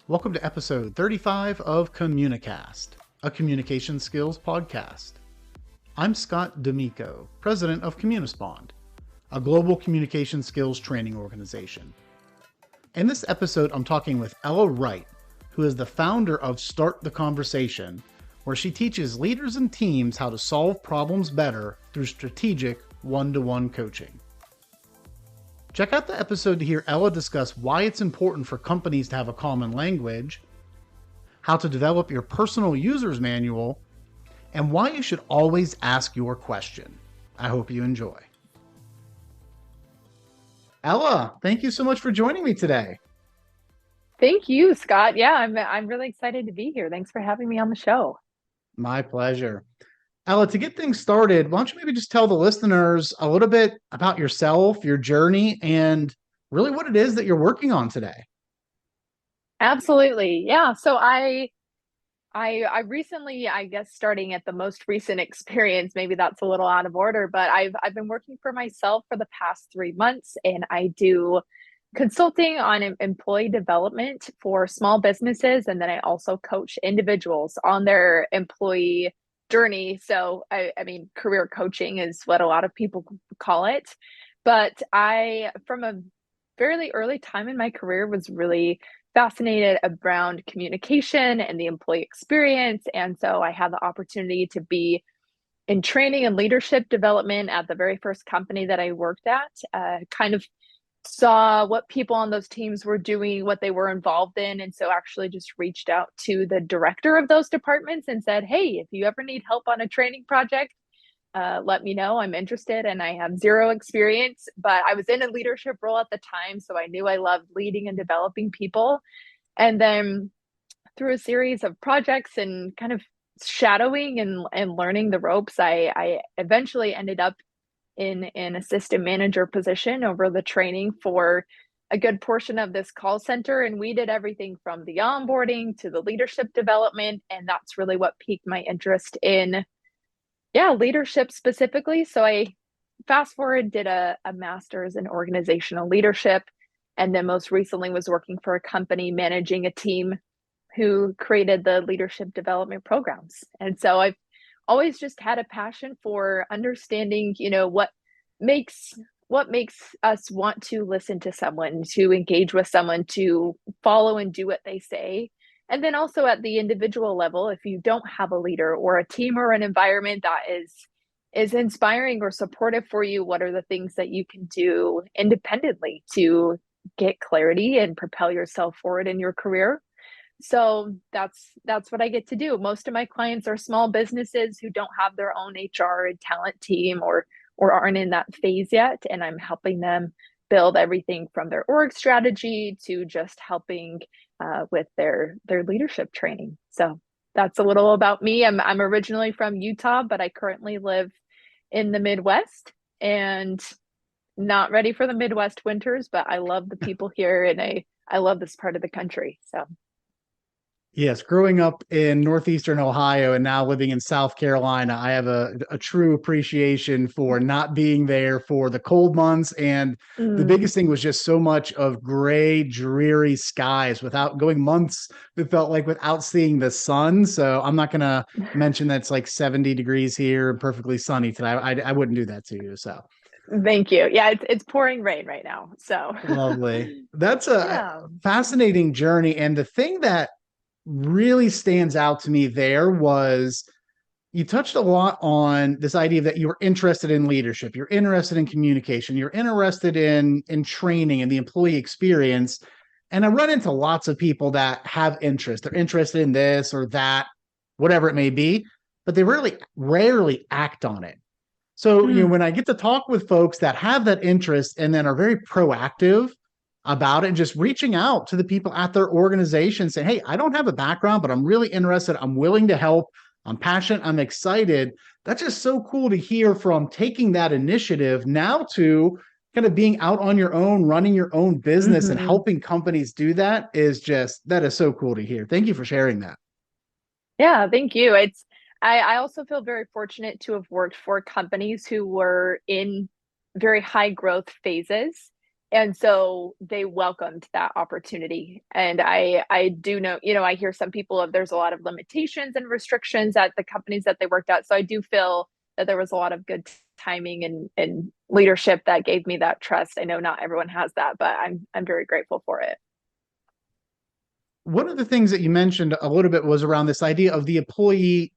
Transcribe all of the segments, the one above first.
Welcome to episode 35 of Communicast, a communication skills podcast. I'm Scott D'Amico, president of Communispond, a global communication skills training organization. In this episode, I'm talking with Ella Wright, who is the founder of Start the Conversation, where she teaches leaders and teams how to solve problems better through strategic one-to-one coaching. Check out the episode to hear Ella discuss why it's important for companies to have a common language, how to develop your personal user's manual, and why you should always ask your question. I hope you enjoy. Ella, thank you so much for joining me today. Thank you, Scott. Yeah, I'm really excited to be here. Thanks for having me on the show. My pleasure. Ella, to get things started, why don't you maybe just tell the listeners a little bit about yourself, your journey, and really what it is that you're working on today? Absolutely. Yeah. So I recently, I guess starting at the most recent experience, maybe that's a little out of order, but I've been working for myself for the past 3 months, and I do consulting on employee development for small businesses, and then I also coach individuals on their employee journey. So I mean, career coaching is what a lot of people call it. But I, from a fairly early time in my career, was really fascinated around communication and the employee experience. And so I had the opportunity to be in training and leadership development at the very first company that I worked at, kind of saw what people on those teams were doing, what they were involved in. And so actually just reached out to the director of those departments and said, hey, if you ever need help on a training project, let me know. I'm interested. And I have zero experience, but I was in a leadership role at the time. So I knew I loved leading and developing people. And then through a series of projects and kind of shadowing and learning the ropes, I eventually ended up in an assistant manager position over the training for a good portion of this call center. And we did everything from the onboarding to the leadership development. And that's really what piqued my interest in, leadership specifically. So I fast forward, did a master's in organizational leadership, and then most recently was working for a company managing a team who created the leadership development programs. And so I've always just had a passion for understanding, what makes us want to listen to someone, to engage with someone, to follow and do what they say. And then also at the individual level, if you don't have a leader or a team or an environment that is inspiring or supportive for you, what are the things that you can do independently to get clarity and propel yourself forward in your career? So that's what I get to do. Most of my clients are small businesses who don't have their own HR and talent team or aren't in that phase yet, and I'm helping them build everything from their org strategy to just helping with their leadership training. So that's a little about me. I'm originally from Utah, but I currently live in the Midwest and not ready for the Midwest winters, but I love the people here and I love this part of the country. So Yes, growing up in northeastern Ohio and now living in South Carolina, I have a true appreciation for not being there for the cold months. And the biggest thing was just so much of gray, dreary skies without going months that felt like without seeing the sun. So I'm not going to mention that it's like 70 degrees here and perfectly sunny today. I wouldn't do that to you. So thank you. Yeah, it's pouring rain right now. So lovely. That's a yeah. fascinating journey. And the thing that really stands out to me there was you touched a lot on this idea that you're interested in leadership, you're interested in communication, you're interested in training and the employee experience. And I run into lots of people that have interest. They're interested in this or that, whatever it may be, but they really rarely act on it. So, when I get to talk with folks that have that interest and then are very proactive about it and just reaching out to the people at their organization saying, hey, I don't have a background, but I'm really interested. I'm willing to help. I'm passionate. I'm excited. That's just so cool to hear from taking that initiative now to kind of being out on your own, running your own business and helping companies do that is so cool to hear. Thank you for sharing that. Yeah, thank you. I also feel very fortunate to have worked for companies who were in very high growth phases And so they welcomed that opportunity. And I do know, I hear some people of there's a lot of limitations and restrictions at the companies that they worked at. So I do feel that there was a lot of good timing and leadership that gave me that trust. I know not everyone has that, but I'm very grateful for it. One of the things that you mentioned a little bit was around this idea of the employee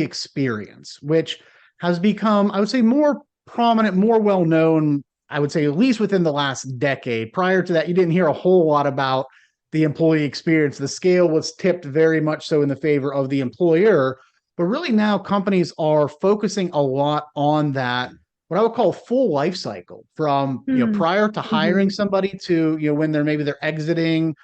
experience, which has become, I would say, more prominent, more well known, I would say, at least within the last decade. Prior to that, you didn't hear a whole lot about the employee experience. The scale was tipped very much so in the favor of the employer. But really now companies are focusing a lot on that, what I would call full life cycle, from prior to hiring Mm-hmm. somebody to when they're exiting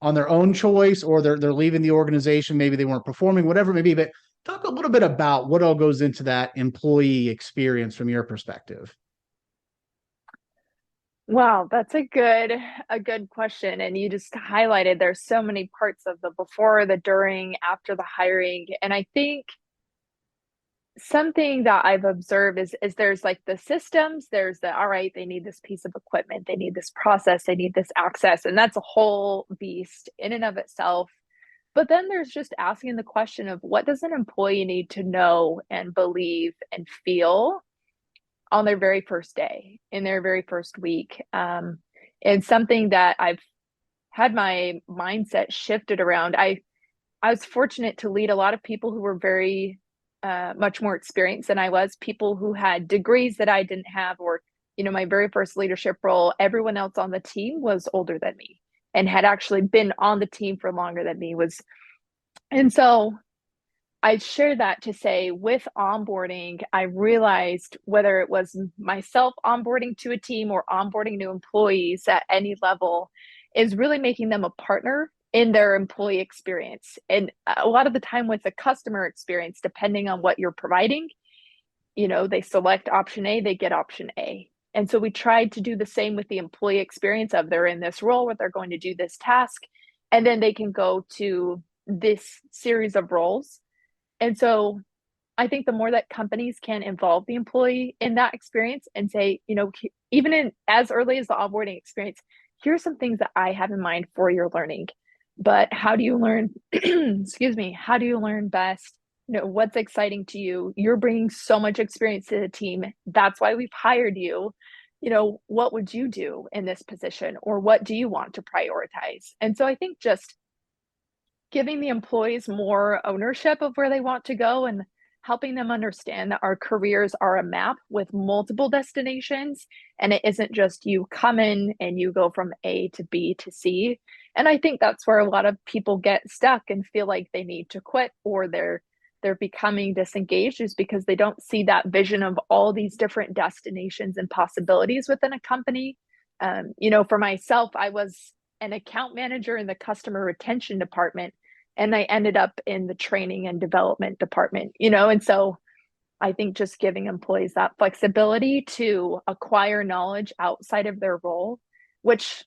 on their own choice, or they're leaving the organization, maybe they weren't performing, whatever it may be. But talk a little bit about what all goes into that employee experience from your perspective. Wow, that's a good question. And you just highlighted there's so many parts of the before, the during, after the hiring. And I think something that I've observed is there's like the systems, there's the all right, they need this piece of equipment, they need this process, they need this access, and that's a whole beast in and of itself. But then there's just asking the question of what does an employee need to know and believe and feel on their very first day, in their very first week. And something that I've had my mindset shifted around. I was fortunate to lead a lot of people who were very much more experienced than I was, people who had degrees that I didn't have, or, my very first leadership role, everyone else on the team was older than me and had actually been on the team for longer than me was. And so I share that to say with onboarding, I realized whether it was myself onboarding to a team or onboarding new employees at any level is really making them a partner in their employee experience. And a lot of the time with the customer experience, depending on what you're providing, they select option A, they get option A. And so we tried to do the same with the employee experience of they're in this role where they're going to do this task, and then they can go to this series of roles. And so I think the more that companies can involve the employee in that experience and say, even in as early as the onboarding experience, here's some things that I have in mind for your learning. But how do you learn? Excuse me. How do you learn best? What's exciting to you? You're bringing so much experience to the team. That's why we've hired you. What would you do in this position? Or what do you want to prioritize? And so I think just giving the employees more ownership of where they want to go and helping them understand that our careers are a map with multiple destinations, and it isn't just you come in and you go from A to B to C. And I think that's where a lot of people get stuck and feel like they need to quit, or they're becoming disengaged, is because they don't see that vision of all these different destinations and possibilities within a company. For myself, I was an account manager in the customer retention department, and I ended up in the training and development department, and so I think just giving employees that flexibility to acquire knowledge outside of their role, which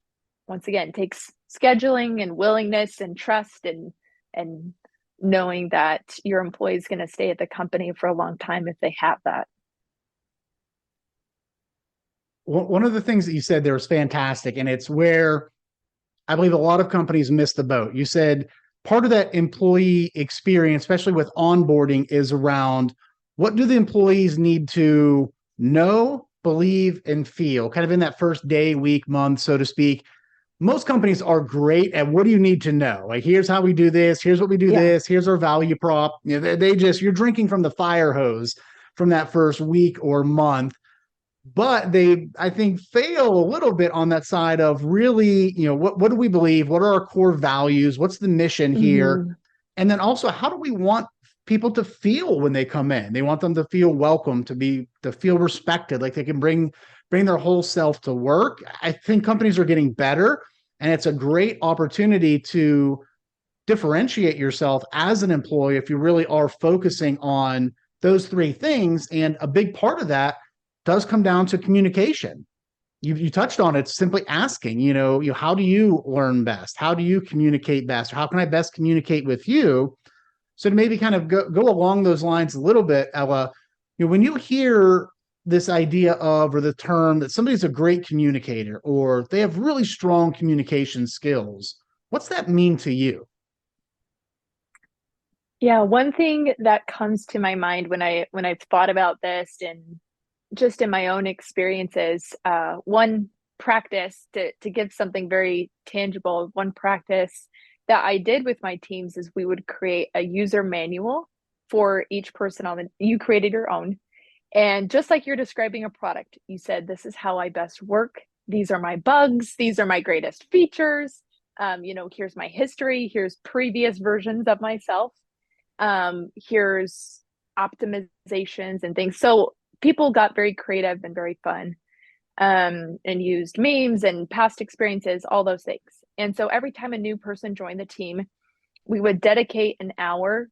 once again takes scheduling and willingness and trust and knowing that your employee is going to stay at the company for a long time if they have that. One of the things that you said there was fantastic, and it's where I believe a lot of companies miss the boat. You said part of that employee experience, especially with onboarding, is around what do the employees need to know, believe, and feel, kind of in that first day, week, month, so to speak. Most companies are great at what do you need to know? Like, here's how we do this, here's what we do Yeah. this, here's our value prop. They just, you're drinking from the fire hose from that first week or month. But they, I think, fail a little bit on that side of really, what do we believe? What are our core values? What's the mission here? Mm-hmm. And then also, how do we want people to feel when they come in? They want them to feel welcome, to feel respected, like they can bring their whole self to work. I think companies are getting better, and it's a great opportunity to differentiate yourself as an employee if you really are focusing on those three things. And a big part of that does come down to communication. You touched on it, simply asking, how do you learn best? How do you communicate best? Or how can I best communicate with you? So to maybe kind of go along those lines a little bit, Ella, when you hear this idea of, or the term that somebody's a great communicator or they have really strong communication skills, what's that mean to you? Yeah, one thing that comes to my mind when I've thought about this and just in my own experiences, one practice to give something very tangible, one practice that I did with my teams is we would create a user manual for each person on the, you created your own. And just like you're describing a product, you said, this is how I best work. These are my bugs. These are my greatest features. Here's my history. Here's previous versions of myself. Here's optimizations and things. So people got very creative and very fun, and used memes and past experiences, all those things. And so every time a new person joined the team, we would dedicate an hour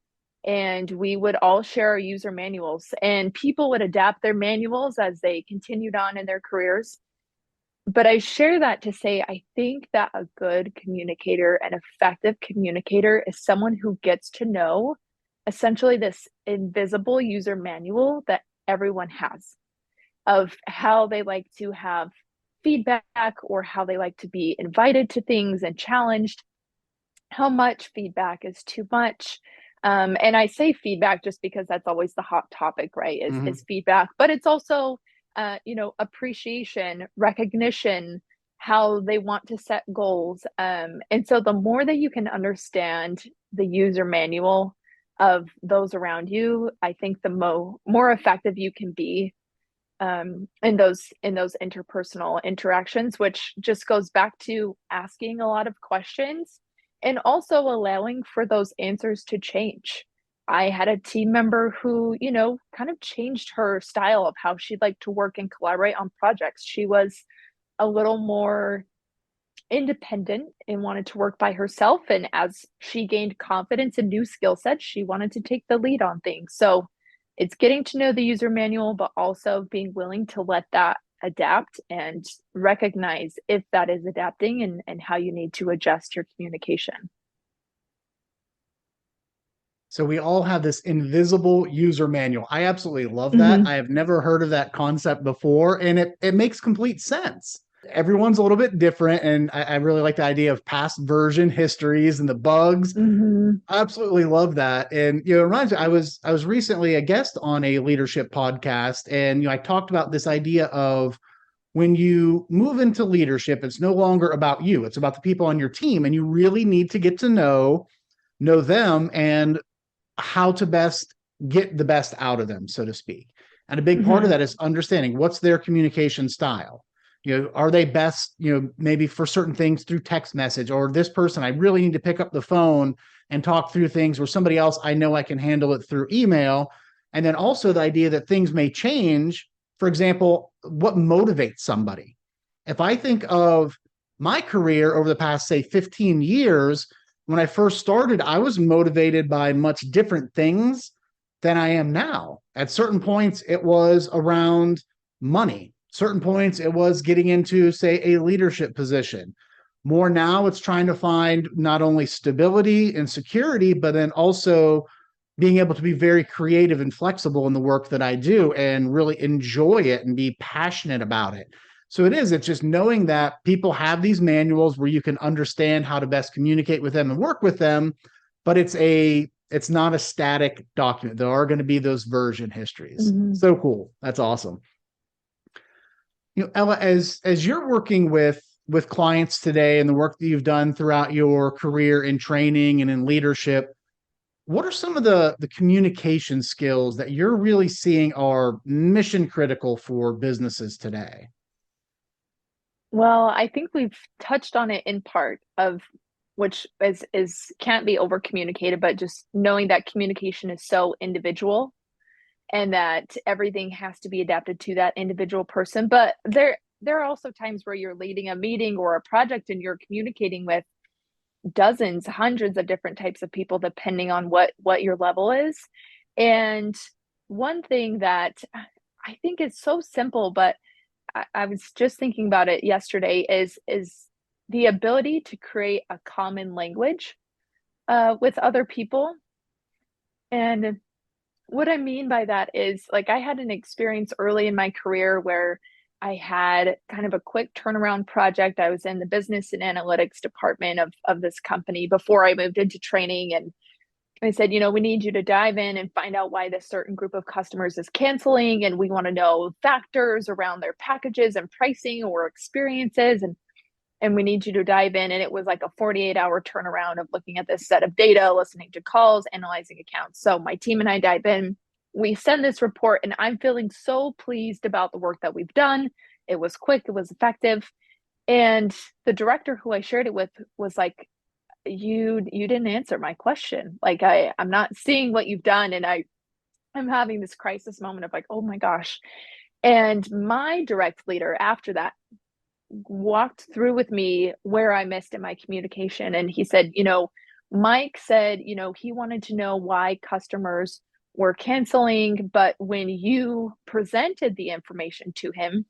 and we would all share our user manuals, and people would adapt their manuals as they continued on in their careers. But I share that to say, I think that a good communicator, an effective communicator, is someone who gets to know essentially this invisible user manual that everyone has of how they like to have feedback or how they like to be invited to things and challenged, how much feedback is too much. And I say feedback just because that's always the hot topic, right? Mm-hmm. Is feedback, but it's also, appreciation, recognition, how they want to set goals. And so the more that you can understand the user manual of those around you, I think the more effective you can be, in those interpersonal interactions, which just goes back to asking a lot of questions and also allowing for those answers to change. I had a team member who, kind of changed her style of how she'd like to work and collaborate on projects. She was a little more independent and wanted to work by herself. And as she gained confidence and new skill sets, she wanted to take the lead on things. So it's getting to know the user manual, but also being willing to let that adapt and recognize if that is adapting, and how you need to adjust your communication. So we all have this invisible user manual. I absolutely love that. Mm-hmm. I have never heard of that concept before, and it makes complete sense. Everyone's a little bit different, and I really like the idea of past version histories and the bugs. Mm-hmm. I absolutely love that. And it reminds me, I was recently a guest on a leadership podcast, and I talked about this idea of when you move into leadership, it's no longer about you, it's about the people on your team, and you really need to get to know them and how to best get the best out of them, so to speak. And a big part of Mm-hmm. that is understanding what's their communication style. Are they best, maybe for certain things through text message, or this person, I really need to pick up the phone and talk through things, where somebody else, I know I can handle it through email. And then also the idea that things may change. For example, what motivates somebody? If I think of my career over the past, say, 15 years, when I first started, I was motivated by much different things than I am now. At certain points, it was around money. Certain points, it was getting into, say, a leadership position. More now, it's trying to find not only stability and security, but then also being able to be very creative and flexible in the work that I do and really enjoy it and be passionate about it. So it's just knowing that people have these manuals where you can understand how to best communicate with them and work with them, but it's not a static document. There are going to be those version histories. Mm-hmm. So cool. That's awesome. Ella, as you're working with clients today and the work that you've done throughout your career in training and in leadership, what are some of the communication skills that you're really seeing are mission critical for businesses today? Well, I think we've touched on it in part of which is can't be over communicated, but just knowing that communication is so individual and that everything has to be adapted to that individual person. But there are also times where you're leading a meeting or a project and you're communicating with dozens, hundreds of different types of people, depending on what your level is. And one thing that I think is so simple, but I was just thinking about it yesterday, is the ability to create a common language with other people. And what I mean by that is like I had an experience early in my career where I had kind of a quick turnaround project. I was in the business and analytics department of this company before I moved into training. And I said, we need you to dive in and find out why this certain group of customers is canceling. And we want to know factors around their packages and pricing or experiences. And we need you to dive in. And it was like a 48-hour turnaround of looking at this set of data, listening to calls, analyzing accounts. So my team and I dive in. We send this report, and I'm feeling so pleased about the work that we've done. It was quick, it was effective. And the director who I shared it with was like, you didn't answer my question. Like I'm not seeing what you've done. And I'm having this crisis moment of like, oh my gosh. And my direct leader after that walked through with me where I missed in my communication. And he said, Mike said, he wanted to know why customers were canceling, but when you presented the information to him,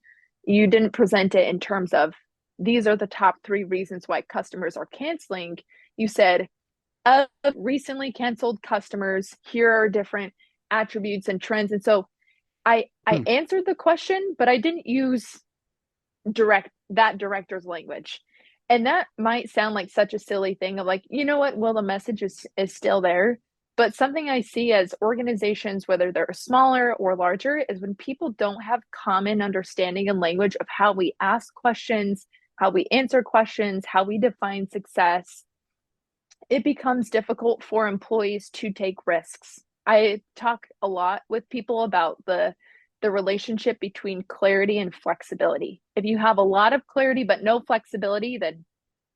you didn't present it in terms of these are the top 3 reasons why customers are canceling. You said, of recently canceled customers, here are different attributes and trends. And so I answered the question, but I didn't use director's language. And that might sound like such a silly thing of like, you know what? Well, the message is still there. But something I see as organizations, whether they're smaller or larger, is when people don't have common understanding and language of how we ask questions, how we answer questions, how we define success, it becomes difficult for employees to take risks. I talk a lot with people about the relationship between clarity and flexibility. If you have a lot of clarity but no flexibility, then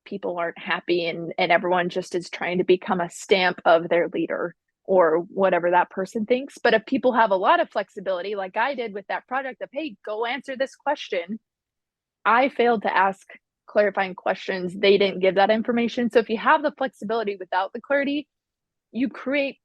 people aren't happy and everyone just is trying to become a stamp of their leader or whatever that person thinks. But if people have a lot of flexibility, like I did with that project of, hey, go answer this question, I failed to ask clarifying questions. They didn't give that information. So if you have the flexibility without the clarity, you create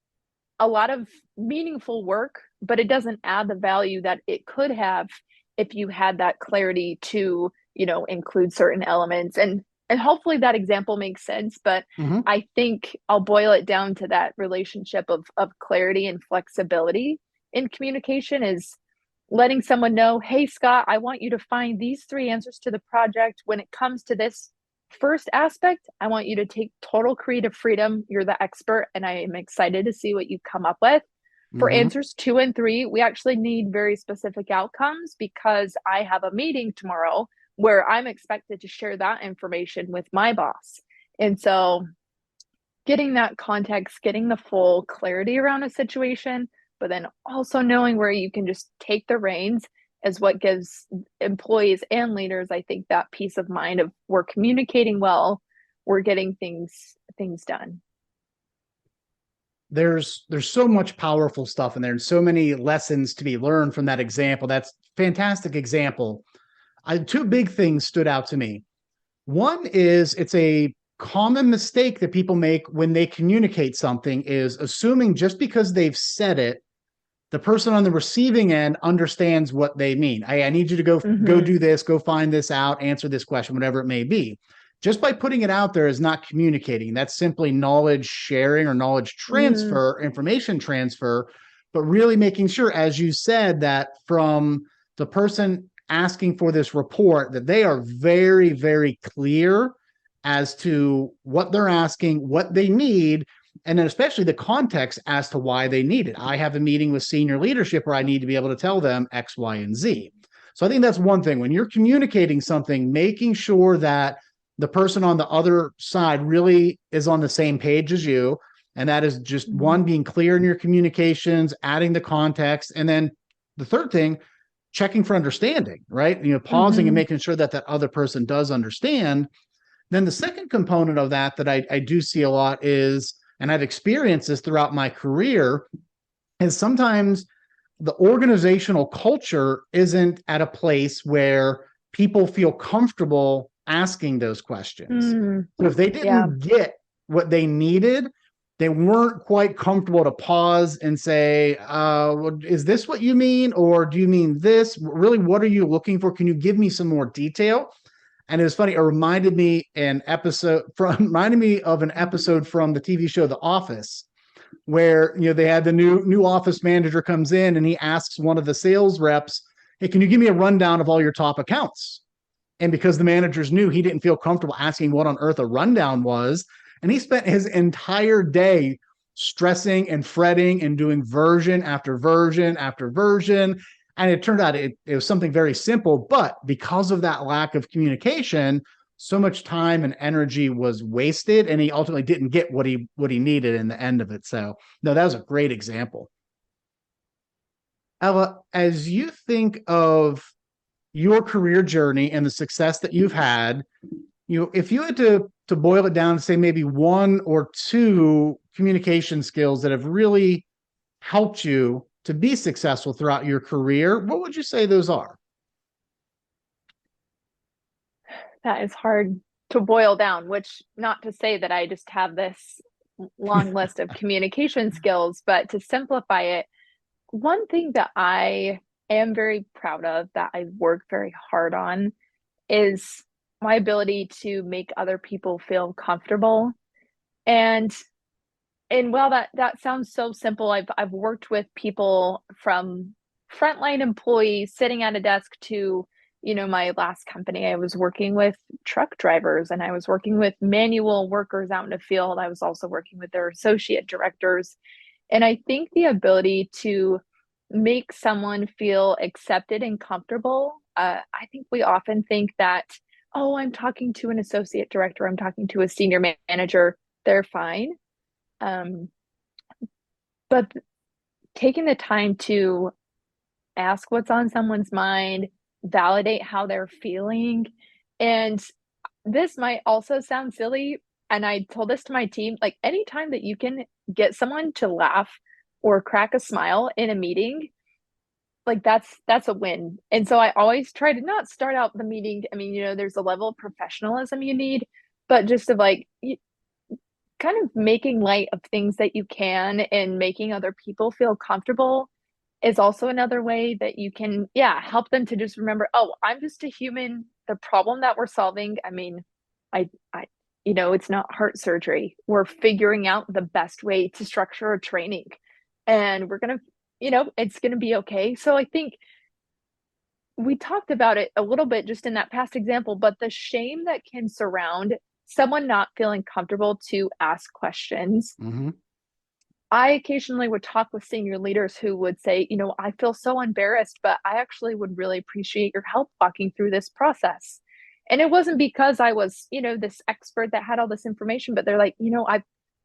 a lot of meaningful work, but it doesn't add the value that it could have if you had that clarity to, include certain elements. And hopefully that example makes sense, but I think I'll boil it down to that relationship of clarity and flexibility in communication is letting someone know, hey, Scott, I want you to find these 3 answers to the project. When it comes to this first aspect, I want you to take total creative freedom. You're the expert, and I am excited to see what you come up with. For answers 2 and 3, we actually need very specific outcomes because I have a meeting tomorrow where I'm expected to share that information with my boss. And so getting that context, getting the full clarity around a situation, but then also knowing where you can just take the reins is what gives employees and leaders, I think, that peace of mind of we're communicating well, we're getting things done. There's so much powerful stuff in there and so many lessons to be learned from that example. That's fantastic example. 2 big things stood out to me. One is it's a common mistake that people make when they communicate something is assuming just because they've said it, the person on the receiving end understands what they mean. I need you to go do this, go find this out, answer this question, whatever it may be. Just by putting it out there is not communicating. That's simply knowledge sharing or knowledge transfer, information transfer, but really making sure, as you said, that from the person asking for this report, that they are very, very clear as to what they're asking, what they need, and then especially the context as to why they need it. I have a meeting with senior leadership where I need to be able to tell them X, Y, and Z. So I think that's one thing. When you're communicating something, making sure that the person on the other side really is on the same page as you. And that is just one, being clear in your communications, adding the context. And then the third thing, checking for understanding, right? Pausing and making sure that that other person does understand. Then the second component of that I do see a lot is, and I've experienced this throughout my career, is sometimes the organizational culture isn't at a place where people feel comfortable asking those questions. So if they didn't get what they needed, they weren't quite comfortable to pause and say, is this what you mean? Or do you mean this? Really, what are you looking for? Can you give me some more detail? And it was funny. It reminded me of an episode from the TV show The Office, where they had the new office manager comes in and he asks one of the sales reps, "Hey, can you give me a rundown of all your top accounts?" And because the managers knew, he didn't feel comfortable asking what on earth a rundown was. And he spent his entire day stressing and fretting and doing version after version after version. And it turned out it was something very simple, but because of that lack of communication, so much time and energy was wasted, and he ultimately didn't get what he needed in the end of it. So no, that was a great example. Ella, as you think of your career journey and the success that you've had, if you had to boil it down to say maybe one or two communication skills that have really helped you to be successful throughout your career, what would you say those are? That is hard to boil down, which not to say that I just have this long list of communication skills, but to simplify it, one thing that I am very proud of that I work very hard on is my ability to make other people feel comfortable. And while that sounds so simple, I've worked with people from frontline employees sitting at a desk to, my last company, I was working with truck drivers and I was working with manual workers out in the field. I was also working with their associate directors. And I think the ability to make someone feel accepted and comfortable, I think we often think that, oh, I'm talking to an associate director, I'm talking to a senior manager, they're fine. But taking the time to ask what's on someone's mind, validate how they're feeling. And this might also sound silly. And I told this to my team, like anytime that you can get someone to laugh or crack a smile in a meeting, like that's a win. And so I always try to not start out the meeting. I mean, there's a level of professionalism you need, but just of like kind of making light of things that you can and making other people feel comfortable is also another way that you can, yeah, help them to just remember, oh, I'm just a human. The problem that we're solving, I mean, I, it's not heart surgery. We're figuring out the best way to structure a training and we're going to, it's going to be okay. So I think we talked about it a little bit just in that past example, but the shame that can surround someone not feeling comfortable to ask questions. Mm-hmm. I occasionally would talk with senior leaders who would say, I feel so embarrassed, but I actually would really appreciate your help walking through this process. And it wasn't because I was, this expert that had all this information, but they're like,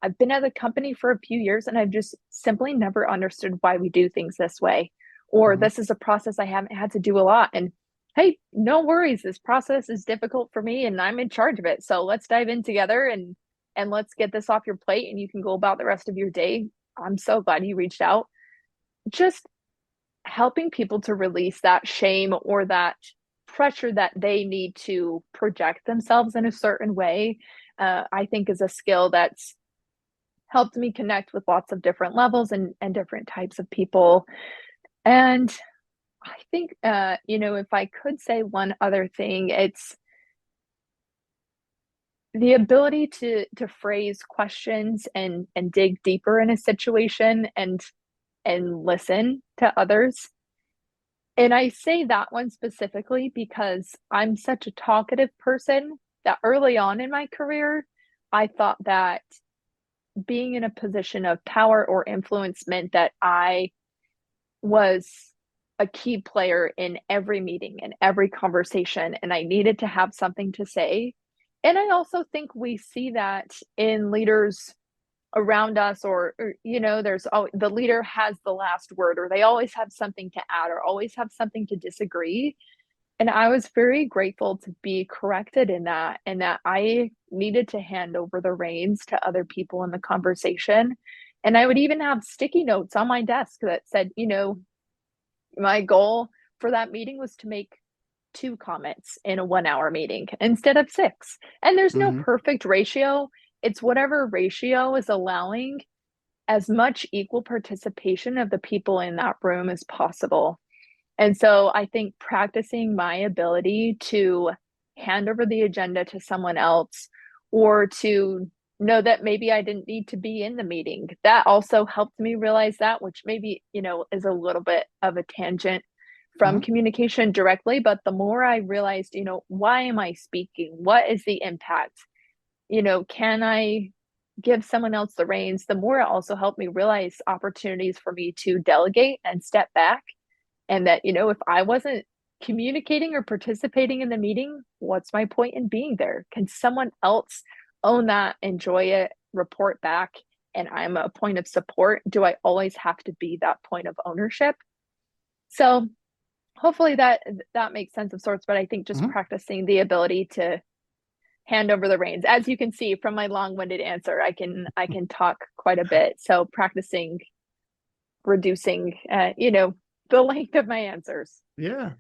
I've been at the company for a few years and I've just simply never understood why we do things this way. Or Mm-hmm. this is a process I haven't had to do a lot. And hey, no worries. This process is difficult for me and I'm in charge of it. So let's dive in together and let's get this off your plate and you can go about the rest of your day. I'm so glad you reached out. Just helping people to release that shame or that pressure that they need to project themselves in a certain way, I think is a skill that's helped me connect with lots of different levels and different types of people. And I think, if I could say one other thing, it's the ability to phrase questions and dig deeper in a situation and listen to others. And I say that one specifically because I'm such a talkative person that early on in my career, I thought that being in a position of power or influence meant that I was a key player in every meeting and every conversation, and I needed to have something to say. And I also think we see that in leaders around us, or there's always, the leader has the last word, or they always have something to add, or always have something to disagree. And I was very grateful to be corrected in that, and that I needed to hand over the reins to other people in the conversation. And I would even have sticky notes on my desk that said, my goal for that meeting was to make 2 comments in a 1 hour meeting instead of 6. And there's no Mm-hmm. perfect ratio. It's whatever ratio is allowing as much equal participation of the people in that room as possible. And so I think practicing my ability to hand over the agenda to someone else or to know that maybe I didn't need to be in the meeting. That also helped me realize that, which maybe, is a little bit of a tangent from Mhm. communication directly. But the more I realized, why am I speaking? What is the impact? Can I give someone else the reins? The more it also helped me realize opportunities for me to delegate and step back. And that, if I wasn't communicating or participating in the meeting, what's my point in being there? Can someone else own that, enjoy it, report back, and I'm a point of support? Do I always have to be that point of ownership? So hopefully that makes sense of sorts, but I think just Mhm. practicing the ability to hand over the reins. As you can see from my long-winded answer, I can talk quite a bit. So practicing reducing the length of my answers. Yeah.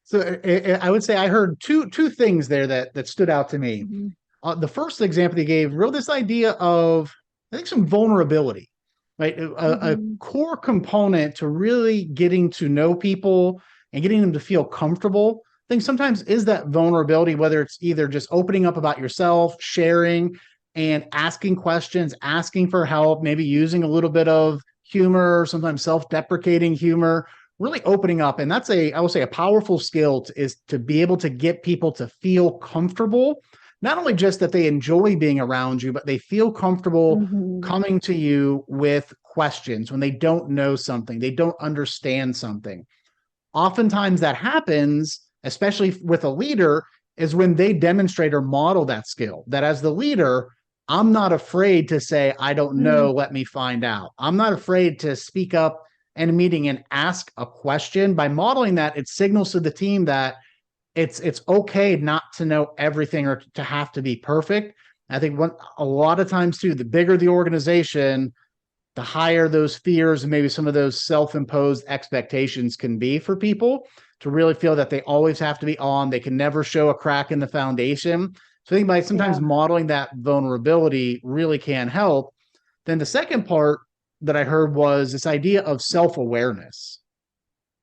So I would say I heard two things there that stood out to me. Mhm. The first example he gave, real this idea of, I think, some vulnerability, right? A Mhm. core component to really getting to know people and getting them to feel comfortable. I think sometimes is that vulnerability, whether it's either just opening up about yourself, sharing, and asking questions, asking for help, maybe using a little bit of humor, sometimes self-deprecating humor, really opening up. And that's I will say, a powerful skill is to be able to get people to feel comfortable, not only just that they enjoy being around you, but they feel comfortable Mhm. coming to you with questions when they don't know something, they don't understand something. Oftentimes that happens, especially with a leader, is when they demonstrate or model that skill. That as the leader, I'm not afraid to say, I don't Mhm. know, let me find out. I'm not afraid to speak up in a meeting and ask a question. By modeling that, it signals to the team that it's okay not to know everything or to have to be perfect. I think a lot of times too, the bigger the organization, the higher those fears and maybe some of those self-imposed expectations can be for people to really feel that they always have to be on. They can never show a crack in the foundation. So I think by sometimes Yeah. modeling that vulnerability really can help. Then the second part that I heard was this idea of self-awareness,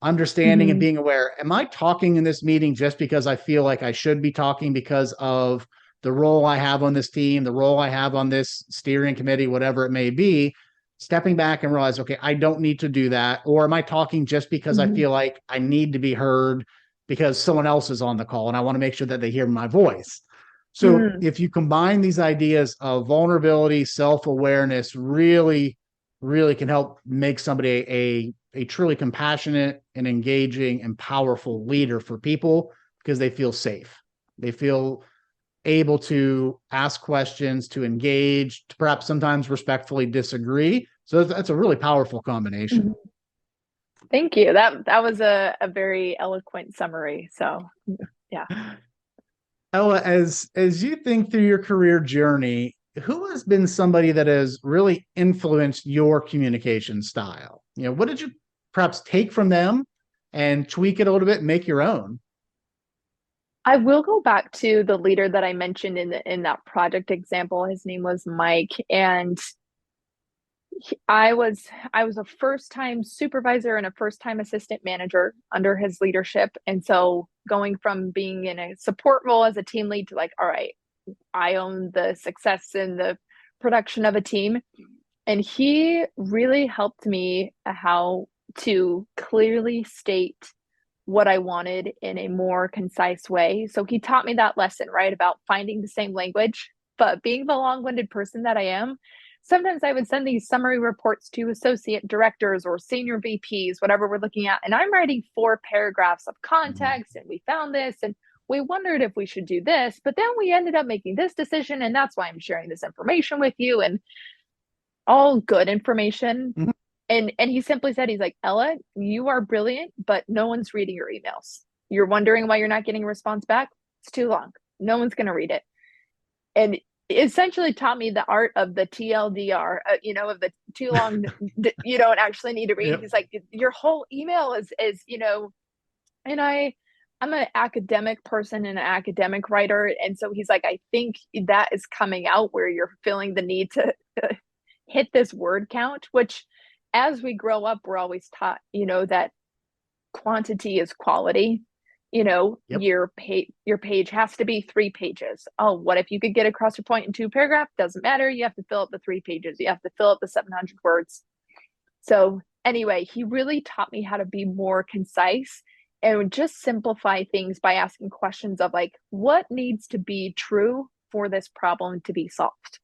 understanding and Mhm. being aware. Am I talking in this meeting just because I feel like I should be talking because of the role I have on this team, the role I have on this steering committee, whatever it may be? Stepping back and realize, okay, I don't need to do that. Or am I talking just because I Mhm. feel like I need to be heard because someone else is on the call and I want to make sure that they hear my voice? So Mm. if you combine these ideas of vulnerability, self-awareness, really can help make somebody a truly compassionate and engaging and powerful leader for people because they feel safe. They feel able to ask questions, to engage, to perhaps sometimes respectfully disagree. So that's a really powerful combination. Mhm. Thank you. That was a very eloquent summary. So, yeah. Ella, as you think through your career journey, who has been somebody that has really influenced your communication style? What did you perhaps take from them and tweak it a little bit and make your own? I will go back to the leader that I mentioned in that project example. His name was Mike, and I was a first time supervisor and a first time assistant manager under his leadership. And so going from being in a support role as a team lead to like, all right, I own the success and the production of a team. And he really helped me how to clearly state what I wanted in a more concise way. So he taught me that lesson, right, about finding the same language. But being the long winded person that I am, sometimes I would send these summary reports to associate directors or senior VPs, whatever we're looking at. And I'm writing 4 paragraphs of context, and we found this, and we wondered if we should do this, but then we ended up making this decision. And that's why I'm sharing this information with you. And all good information. Mhm. And he simply said, he's like, Ella, you are brilliant, but no one's reading your emails. You're wondering why you're not getting a response back. It's too long. No one's going to read it. And essentially taught me the art of the TLDR, of the too long, you don't actually need to read. Yep. He's like, your whole email and I'm an academic person and an academic writer. And so he's like, I think that is coming out where you're feeling the need to hit this word count, which as we grow up, we're always taught, that quantity is quality. Yep. your page has to be 3 pages. Oh, what if you could get across your point in 2 paragraphs? Doesn't matter. You have to fill up the 3 pages. You have to fill up the 700 words. So anyway, he really taught me how to be more concise and just simplify things by asking questions of like, what needs to be true for this problem to be solved?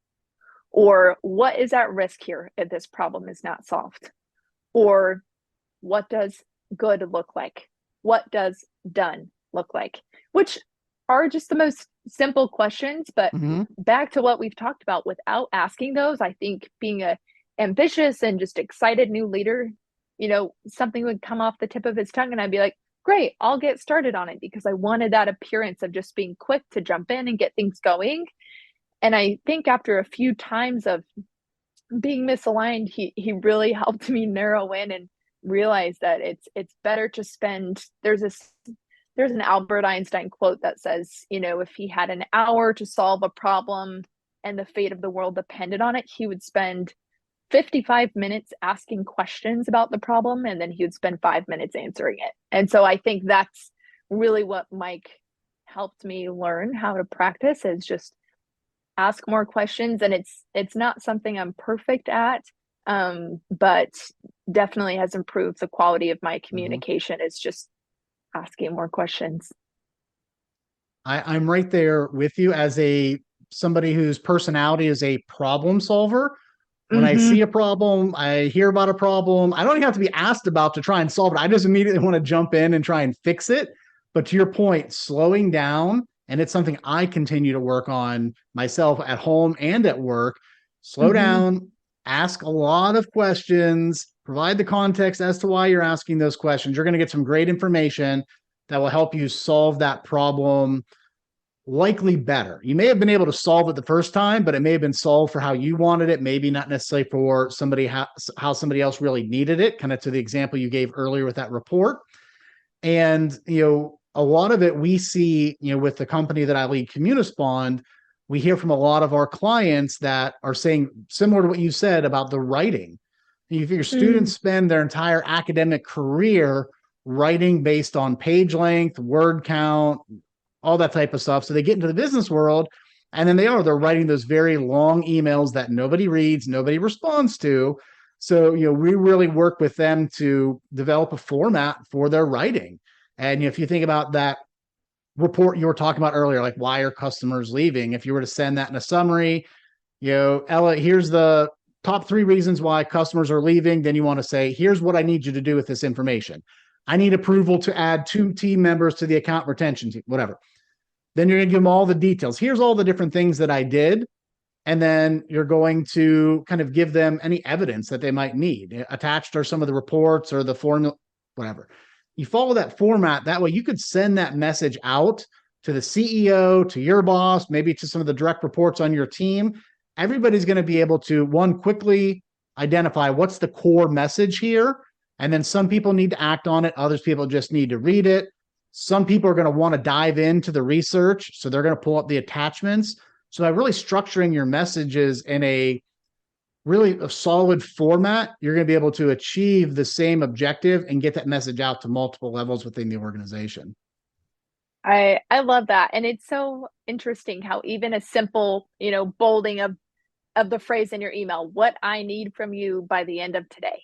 Or what is at risk here if this problem is not solved? Or what does good look like? What does done look like? Which are just the most simple questions, but Mm-hmm. back to what we've talked about, without asking those, I think being a ambitious and just excited new leader, something would come off the tip of his tongue and I'd be like, great, I'll get started on it, because I wanted that appearance of just being quick to jump in and get things going. And I think after a few times of being misaligned, he really helped me narrow in and realize that it's better to spend. There's an Albert Einstein quote that says, if he had an hour to solve a problem and the fate of the world depended on it, he would spend 55 minutes asking questions about the problem, and then he would spend 5 minutes answering it. And so I think that's really what Mike helped me learn how to practice, is just ask more questions. And it's not something I'm perfect at, but definitely has improved the quality of my Mm-hmm. communication, is just asking more questions. I'm right there with you as somebody whose personality is a problem solver. When I see Mm-hmm. a problem, I hear about a problem. I don't even have to be asked about to try and solve it. I just immediately want to jump in and try and fix it. But to your point, slowing down, and it's something I continue to work on myself at home and at work. Slow Mm-hmm. down, ask a lot of questions, provide the context as to why you're asking those questions. You're going to get some great information that will help you solve that problem likely better. You may have been able to solve it the first time, but it may have been solved for how you wanted it, maybe not necessarily for how somebody else really needed it, kind of to the example you gave earlier with that report. And, a lot of it we see, with the company that I lead, Communispond, we hear from a lot of our clients that are saying similar to what you said about the writing. You figure Mm. students spend their entire academic career writing based on page length, word count, all that type of stuff. So they get into the business world, and then they're writing those very long emails that nobody reads, nobody responds to. So, we really work with them to develop a format for their writing. And if you think about that report you were talking about earlier, like why are customers leaving? If you were to send that in a summary, Ella, here's the top 3 reasons why customers are leaving. Then you want to say, here's what I need you to do with this information. I need approval to add 2 team members to the account retention team, whatever. Then you're going to give them all the details. Here's all the different things that I did. And then you're going to kind of give them any evidence that they might need. Attached are some of the reports or the formula, whatever. You follow that format. That way you could send that message out to the CEO, to your boss, maybe to some of the direct reports on your team. Everybody's going to be able to, one, quickly identify what's the core message here. And then some people need to act on it. Others people just need to read it. Some people are going to want to dive into the research. So they're going to pull up the attachments. So by really structuring your messages in a really a solid format, you're going to be able to achieve the same objective and get that message out to multiple levels within the organization. I love that. And it's so interesting how even a simple, bolding of the phrase in your email, what I need from you by the end of today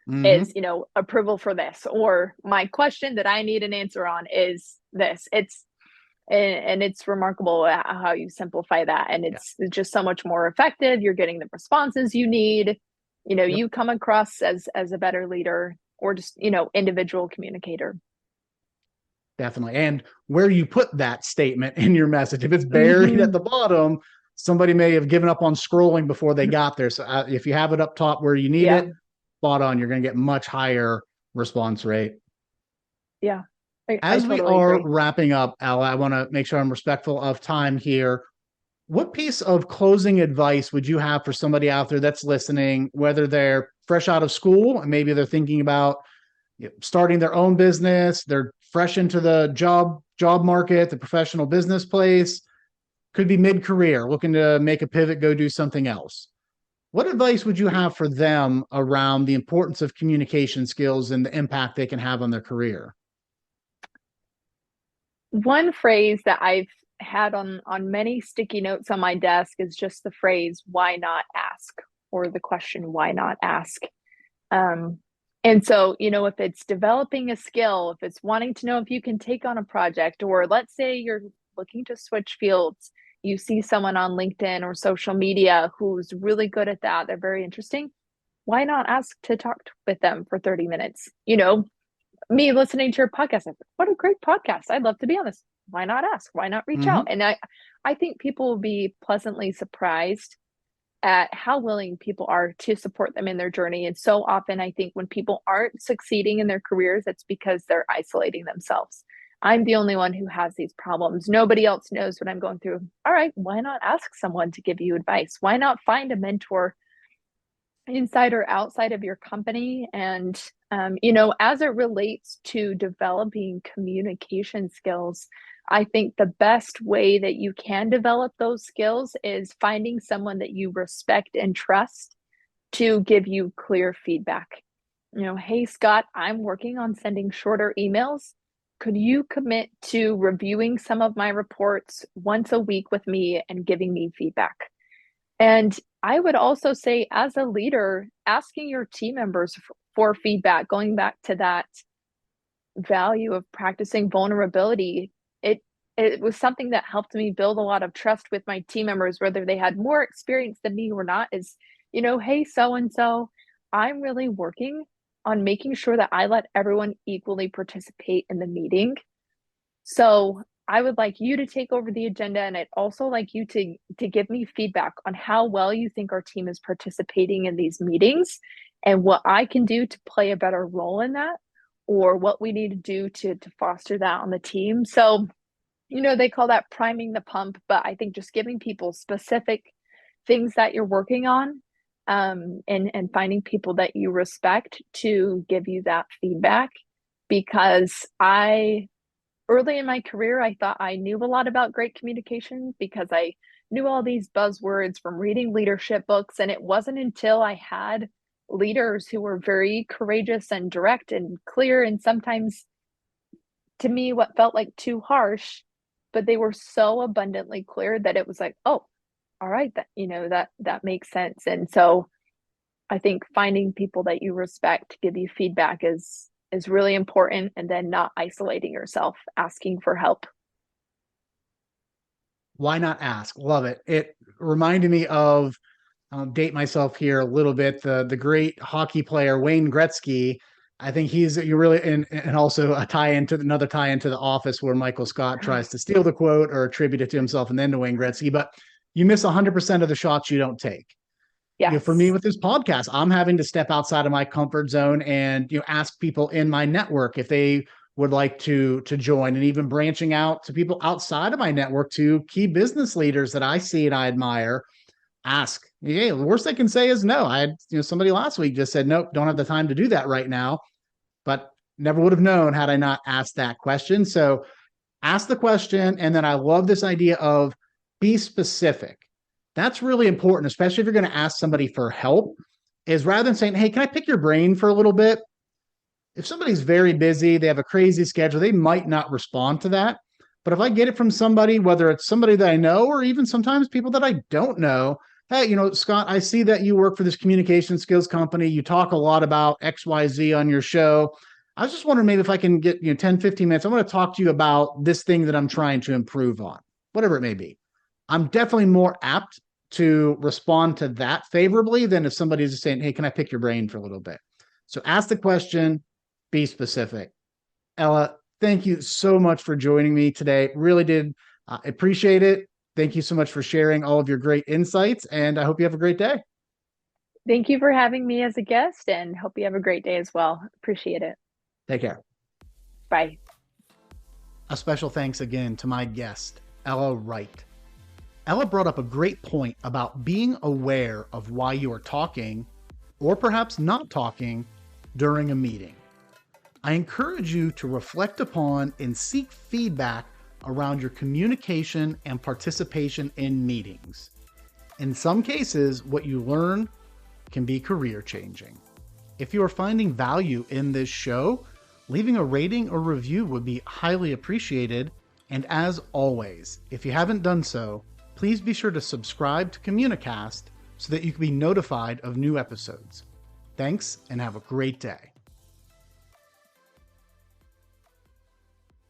Mm-hmm. is, approval for this, or my question that I need an answer on is this. And it's remarkable how you simplify that. And Yeah. it's just so much more effective. You're getting the responses you need. Yep. You come across as a better leader, or just, individual communicator. Definitely. And where you put that statement in your message, if it's buried at Mm-hmm. the bottom, somebody may have given up on scrolling before they got there. So if you have it up top where you need Yeah. it, spot on, you're going to get much higher response rate. Yeah. I As we totally are agree. wrapping up, Ella, I want to make sure I'm respectful of time here. What piece of closing advice would you have for somebody out there that's listening, whether they're fresh out of school and maybe they're thinking about starting their own business, they're fresh into the job market, the professional business place, could be mid-career, looking to make a pivot, go do something else. What advice would you have for them around the importance of communication skills and the impact they can have on their career? One phrase that I've had on many sticky notes on my desk is just the phrase "why not ask?" or the question "why not ask?" Um, and so, if it's developing a skill, if it's wanting to know if you can take on a project, or let's say you're looking to switch fields, you see someone on LinkedIn or social media who's really good at that, they're very interesting. Why not ask to talk with them for 30 minutes? Me listening to your podcast, I'm like, what a great podcast. I'd love to be on this. Why not ask? Why not reach out? Mhm. And I think people will be pleasantly surprised at how willing people are to support them in their journey. And so often, I think when people aren't succeeding in their careers, it's because they're isolating themselves. I'm the only one who has these problems. Nobody else knows what I'm going through. All right, why not ask someone to give you advice? Why not find a mentor inside or outside of your company? And, as it relates to developing communication skills, I think the best way that you can develop those skills is finding someone that you respect and trust to give you clear feedback. Hey, Scott, I'm working on sending shorter emails. Could you commit to reviewing some of my reports once a week with me and giving me feedback? And I would also say, as a leader, asking your team members for feedback, going back to that value of practicing vulnerability, it it was something that helped me build a lot of trust with my team members, whether they had more experience than me or not, is, hey, so and so, I'm really working on making sure that I let everyone equally participate in the meeting. So I would like you to take over the agenda, and I'd also like you to give me feedback on how well you think our team is participating in these meetings and what I can do to play a better role in that, or what we need to do to foster that on the team. So, they call that priming the pump, but I think just giving people specific things that you're working on, and finding people that you respect to give you that feedback. Because early in my career, I thought I knew a lot about great communication because I knew all these buzzwords from reading leadership books. And it wasn't until I had leaders who were very courageous and direct and clear, and sometimes to me, what felt like too harsh, but they were so abundantly clear that it was like, oh, all right, that makes sense. And so I think finding people that you respect to give you feedback is really important, and then not isolating yourself, asking for help. Why not ask? Love it. It reminded me of, date myself here a little bit, the great hockey player Wayne Gretzky. I think you really, and also a tie into another tie into The Office, where Michael Scott tries to steal the quote or attribute it to himself and then to Wayne Gretzky. But you miss 100% of the shots you don't take. For me Yes. with this podcast, I'm having to step outside of my comfort zone and ask people in my network if they would like to join, and even branching out to people outside of my network, to key business leaders that I see and I admire. Ask. Yeah, the worst they can say is no. I had somebody last week just said nope, don't have the time to do that right now, but never would have known had I not asked that question. So ask the question, and then I love this idea of be specific. That's really important, especially if you're going to ask somebody for help, is rather than saying, hey, can I pick your brain for a little bit? If somebody's very busy, they have a crazy schedule, they might not respond to that. But if I get it from somebody, whether it's somebody that I know or even sometimes people that I don't know, hey, Scott, I see that you work for this communication skills company. You talk a lot about XYZ on your show. I was just wondering maybe if I can get 10, 15 minutes. I want to talk to you about this thing that I'm trying to improve on, whatever it may be. I'm definitely more apt to respond to that favorably than if somebody's just saying, hey, can I pick your brain for a little bit? So ask the question, be specific. Ella, thank you so much for joining me today. Really did appreciate it. Thank you so much for sharing all of your great insights, and I hope you have a great day. Thank you for having me as a guest, and hope you have a great day as well. Appreciate it. Take care. Bye. A special thanks again to my guest, Ella Wright. Ella brought up a great point about being aware of why you are talking, or perhaps not talking, during a meeting. I encourage you to reflect upon and seek feedback around your communication and participation in meetings. In some cases, what you learn can be career changing. If you are finding value in this show, leaving a rating or review would be highly appreciated And as always, if you haven't done so, please be sure to subscribe to Communicast so that you can be notified of new episodes. Thanks, and have a great day.